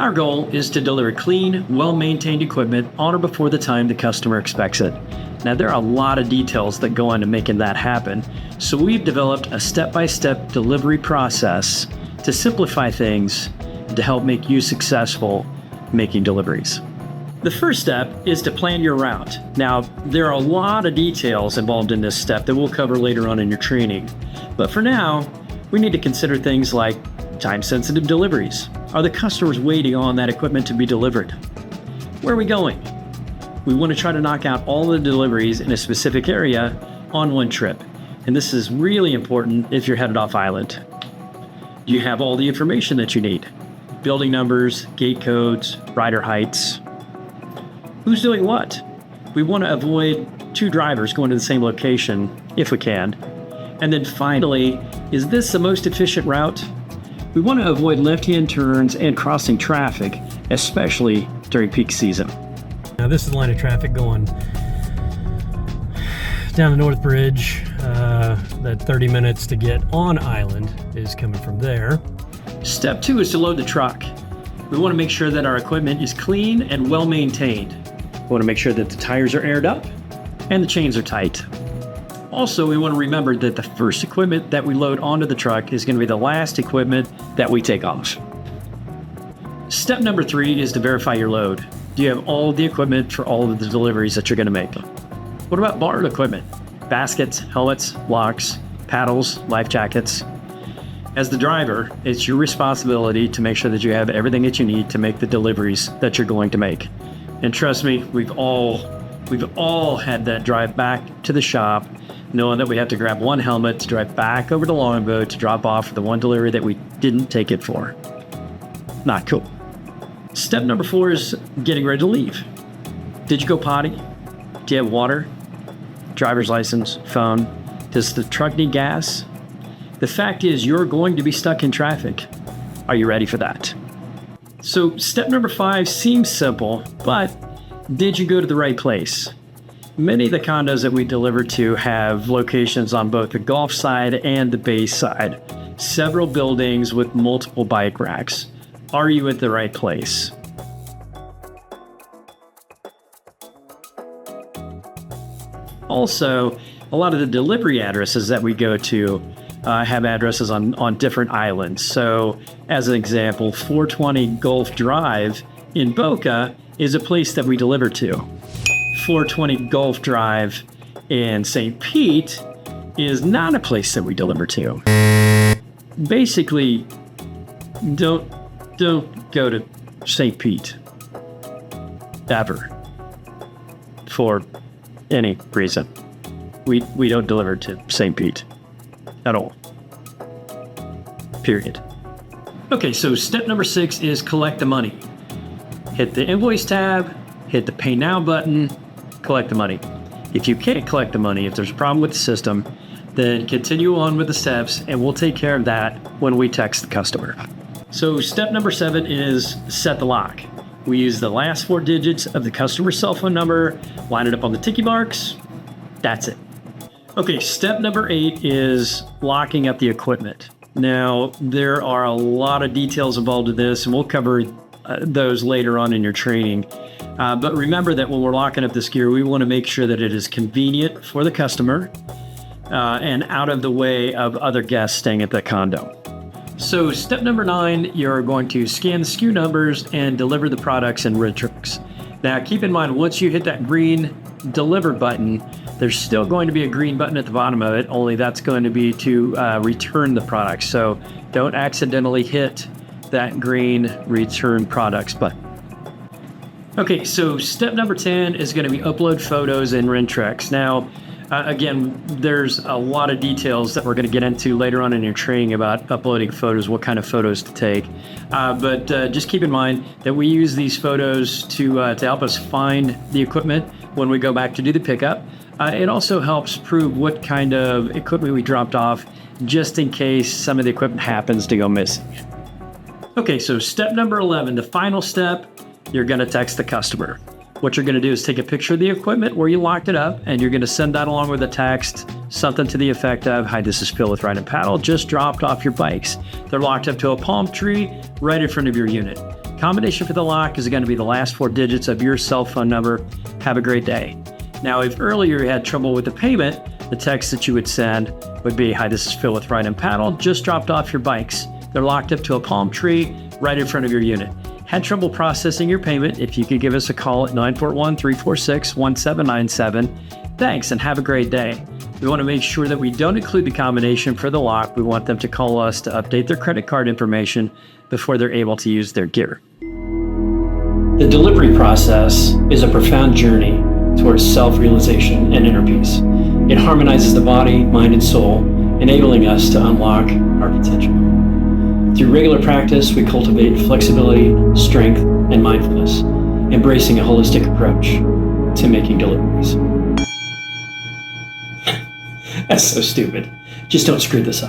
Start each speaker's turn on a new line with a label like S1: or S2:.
S1: Our goal is to deliver clean, well-maintained equipment on or before the time the customer expects it. Now, there are a lot of details that go into making that happen, so we've developed a step-by-step delivery process to simplify things and to help make you successful making deliveries. The first step is to plan your route. Now, there are a lot of details involved in this step that we'll cover later on in your training. But for now, we need to consider things like time-sensitive deliveries. Are the customers waiting on that equipment to be delivered? Where are we going? We want to try to knock out all the deliveries in a specific area on one trip. And this is really important if you're headed off island. Do you have all the information that you need? Building numbers, gate codes, rider heights. Who's doing what? We want to avoid two drivers going to the same location if we can. And then finally, is this the most efficient route? We want to avoid left-hand turns and crossing traffic, especially during peak season.
S2: Now this is the line of traffic going down the North Bridge. That 30 minutes to get on island is coming from there.
S1: Step 2 is to load the truck. We want to make sure that our equipment is clean and well maintained. We want to make sure that the tires are aired up and the chains are tight. Also, we want to remember that the first equipment that we load onto the truck is going to be the last equipment that we take off. Step number 3 is to verify your load. Do you have all the equipment for all of the deliveries that you're going to make? What about borrowed equipment? Baskets, helmets, locks, paddles, life jackets. As the driver, it's your responsibility to make sure that you have everything that you need to make the deliveries that you're going to make. And trust me, we've all had that drive back to the shop, knowing that we have to grab one helmet to drive back over to Longboat to drop off the one delivery that we didn't take it for. Not cool. Step number 4 is getting ready to leave. Did you go potty? Do you have water? Driver's license? Phone? Does the truck need gas? The fact is, you're going to be stuck in traffic. Are you ready for that? So step number 5 seems simple, but did you go to the right place? Many of the condos that we deliver to have locations on both the Gulf side and the Bay side. Several buildings with multiple bike racks. Are you at the right place? Also, a lot of the delivery addresses that we go to have addresses on different islands. So, as an example, 420 Gulf Drive in Boca is a place that we deliver to. 420 Gulf Drive in St. Pete is not a place that we deliver to. Basically, don't go to St. Pete ever for any reason. We don't deliver to St. Pete at all. Period. Okay, so step number 6 is collect the money. Hit the invoice tab, hit the pay now button, collect the money. If you can't collect the money, if there's a problem with the system, then continue on with the steps and we'll take care of that when we text the customer. So step number 7 is set the lock. We use the last 4 digits of the customer's cell phone number, line it up on the tiki marks. That's it. Okay, step number 8 is locking up the equipment. Now, there are a lot of details involved in this, and we'll cover those later on in your training. But remember that when we're locking up this gear, we want to make sure that it is convenient for the customer and out of the way of other guests staying at the condo. So step number 9, you're going to scan the SKU numbers and deliver the products in Ridtrix. Now, keep in mind, once you hit that green deliver button, there's still going to be a green button at the bottom of it, only that's going to be to return the product. So don't accidentally hit that green return products button. Okay, so step number 10 is going to be upload photos in Ridtrix. Now, again, there's a lot of details that we're going to get into later on in your training about uploading photos, what kind of photos to take. But just keep in mind that we use these photos to help us find the equipment when we go back to do the pickup. It also helps prove what kind of equipment we dropped off, just in case some of the equipment happens to go missing. Okay, so step number 11, the final step, you're going to text the customer. What you're going to do is take a picture of the equipment where you locked it up, and you're going to send that along with a text, something to the effect of, "Hi, this is Phil with Ride and Paddle. Just dropped off your bikes. They're locked up to a palm tree right in front of your unit. Combination for the lock is going to be the last 4 digits of your cell phone number. Have a great day. Now, if earlier you had trouble with the payment, the text that you would send would be, "Hi, this is Phil with Ride and Paddle. Just dropped off your bikes. They're locked up to a palm tree right in front of your unit. Had trouble processing your payment? If you could give us a call at 941-346-1797. Thanks, and have a great day." We want to make sure that we don't include the combination for the lock. We want them to call us to update their credit card information before they're able to use their gear. The delivery process is a profound journey towards self-realization and inner peace. It harmonizes the body, mind, and soul, enabling us to unlock our potential. Through regular practice, we cultivate flexibility, strength, and mindfulness, embracing a holistic approach to making deliveries. That's so stupid. Just don't screw this up.